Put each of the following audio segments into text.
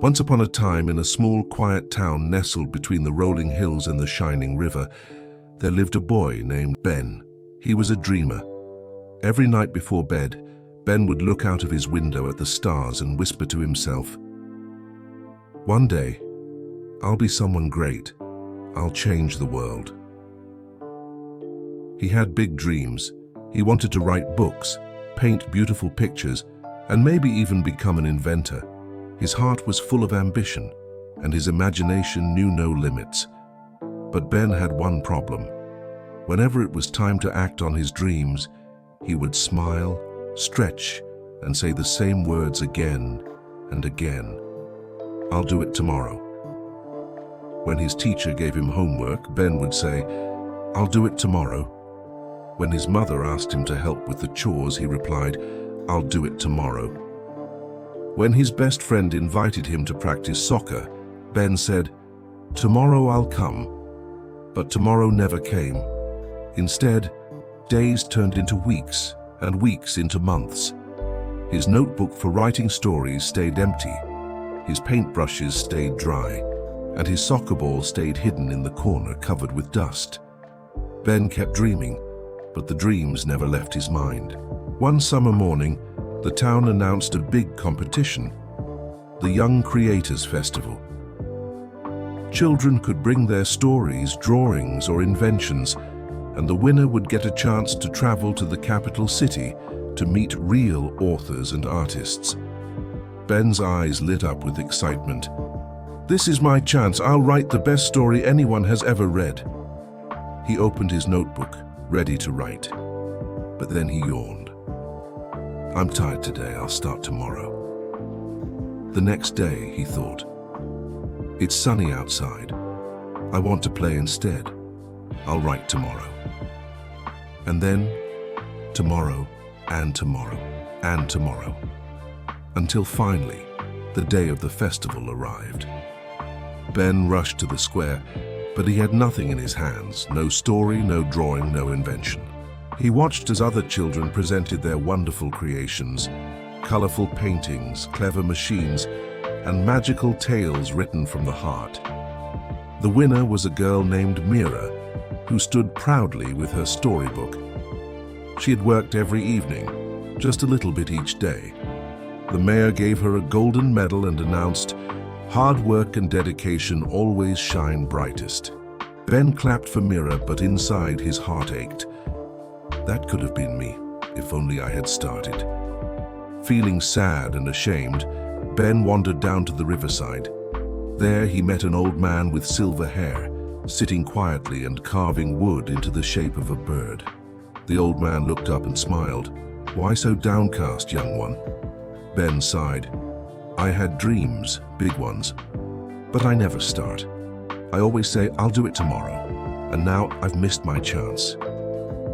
Once upon a time, in a small, quiet town nestled between the rolling hills and the shining river, there lived a boy named Ben. He was a dreamer. Every night before bed, Ben would look out of his window at the stars and whisper to himself, "One day, I'll be someone great. I'll change the world." He had big dreams. He wanted to write books, paint beautiful pictures, and maybe even become an inventor. His heart was full of ambition, and his imagination knew no limits. But Ben had one problem. Whenever it was time to act on his dreams, he would smile, stretch, and say the same words again and again. "I'll do it tomorrow." When his teacher gave him homework, Ben would say, "I'll do it tomorrow." When his mother asked him to help with the chores, he replied, "I'll do it tomorrow." When his best friend invited him to practice soccer, Ben said, "Tomorrow I'll come." But tomorrow never came. Instead, days turned into weeks, and weeks into months. His notebook for writing stories stayed empty, his paintbrushes stayed dry, and his soccer ball stayed hidden in the corner covered with dust. Ben kept dreaming, but the dreams never left his mind. One summer morning, the town announced a big competition, the Young Creators Festival. Children could bring their stories, drawings, or inventions, and the winner would get a chance to travel to the capital city to meet real authors and artists. Ben's eyes lit up with excitement. "This is my chance. I'll write the best story anyone has ever read." He opened his notebook, ready to write. But then he yawned. "I'm tired today. I'll start tomorrow." The next day, he thought, "It's sunny outside. I want to play instead. I'll write tomorrow." And then, tomorrow, and tomorrow, and tomorrow, until finally, the day of the festival arrived. Ben rushed to the square, but he had nothing in his hands, no story, no drawing, no invention. He watched as other children presented their wonderful creations, colorful paintings, clever machines, and magical tales written from the heart. The winner was a girl named Mira, who stood proudly with her storybook. She had worked every evening, just a little bit each day. The mayor gave her a golden medal and announced, "Hard work and dedication always shine brightest." Ben clapped for Mira, but inside his heart ached. That could have been me, if only I had started. Feeling sad and ashamed, Ben wandered down to the riverside. There he met an old man with silver hair, sitting quietly and carving wood into the shape of a bird. The old man looked up and smiled. "Why so downcast, young one?" Ben sighed. "I had dreams, big ones, but I never start. I always say, I'll do it tomorrow, and now I've missed my chance."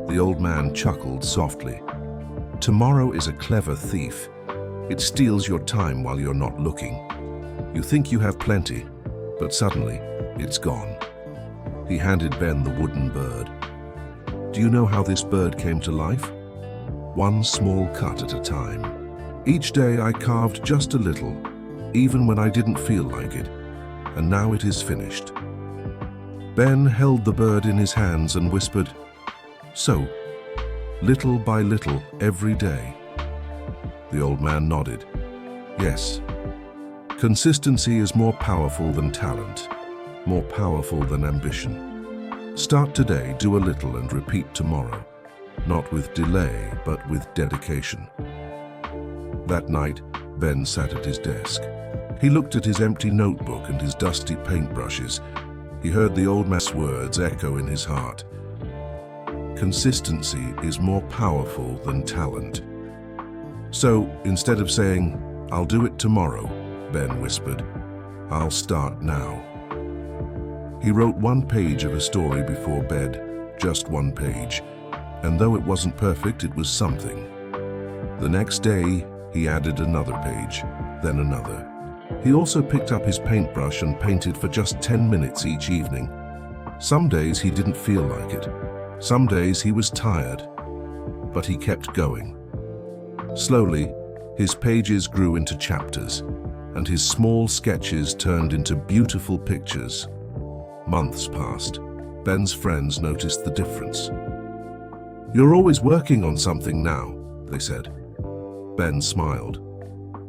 The old man chuckled softly. "Tomorrow is a clever thief. It steals your time while you're not looking. You think you have plenty, but suddenly it's gone." He handed Ben the wooden bird. "Do you know how this bird came to life? One small cut at a time. Each day I carved just a little, even when I didn't feel like it, and now it is finished." Ben held the bird in his hands and whispered, "So, little by little, every day." The old man nodded. "Yes. Consistency is more powerful than talent, more powerful than ambition. Start today, do a little, and repeat tomorrow, not with delay, but with dedication." That night, Ben sat at his desk. He looked at his empty notebook and his dusty paintbrushes. He heard the old man's words echo in his heart. Consistency is more powerful than talent. So, instead of saying, "I'll do it tomorrow," Ben whispered, "I'll start now." He wrote one page of a story before bed, just one page, and though it wasn't perfect, it was something. The next day, he added another page, then another. He also picked up his paintbrush and painted for just 10 minutes each evening. Some days he didn't feel like it. Some days he was tired, but he kept going. Slowly, his pages grew into chapters, and his small sketches turned into beautiful pictures. Months passed. Ben's friends noticed the difference. "You're always working on something now," they said. Ben smiled.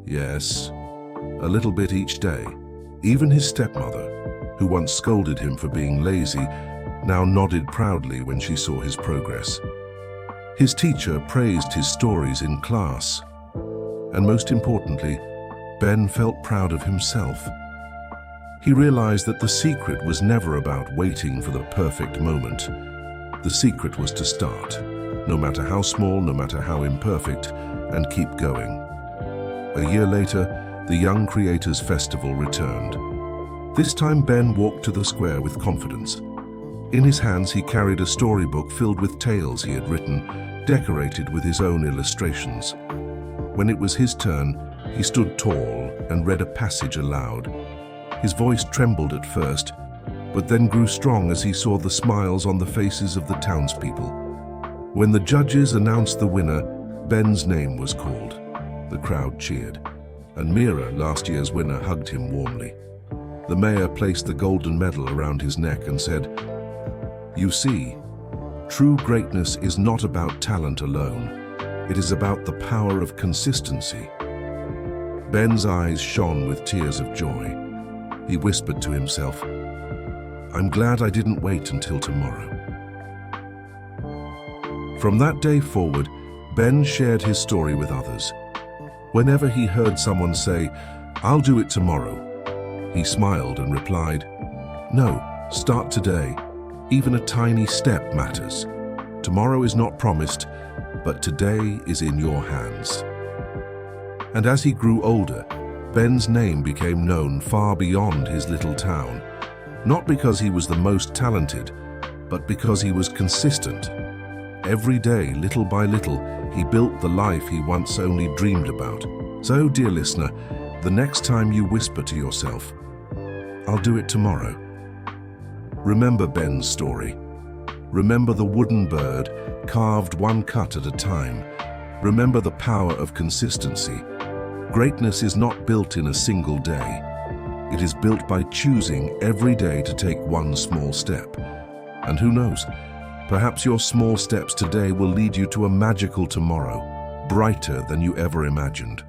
"Yes, a little bit each day." Even his stepmother, who once scolded him for being lazy, now nodded proudly when she saw his progress. His teacher praised his stories in class. And most importantly, Ben felt proud of himself. He realized that the secret was never about waiting for the perfect moment. The secret was to start, no matter how small, no matter how imperfect, and keep going. A year later, the Young Creators Festival returned. This time Ben walked to the square with confidence. In his hands he carried a storybook filled with tales he had written, decorated with his own illustrations. When it was his turn, he stood tall and read a passage aloud. His voice trembled at first, but then grew strong as he saw the smiles on the faces of the townspeople. When the judges announced the winner, Ben's name was called. The crowd cheered, and Mira, last year's winner, hugged him warmly. The mayor placed the golden medal around his neck and said, "You see, true greatness is not about talent alone. It is about the power of consistency." Ben's eyes shone with tears of joy. He whispered to himself, "I'm glad I didn't wait until tomorrow." From that day forward, Ben shared his story with others. Whenever he heard someone say, "I'll do it tomorrow," he smiled and replied, "No, start today. Even a tiny step matters. Tomorrow is not promised, but today is in your hands." And as he grew older, Ben's name became known far beyond his little town, not because he was the most talented, but because he was consistent. Every day, little by little, he built the life he once only dreamed about. So, dear listener, the next time you whisper to yourself, "I'll do it tomorrow," remember Ben's story. Remember the wooden bird, carved one cut at a time. Remember the power of consistency. Greatness is not built in a single day. It is built by choosing every day to take one small step. And who knows, perhaps your small steps today will lead you to a magical tomorrow, brighter than you ever imagined.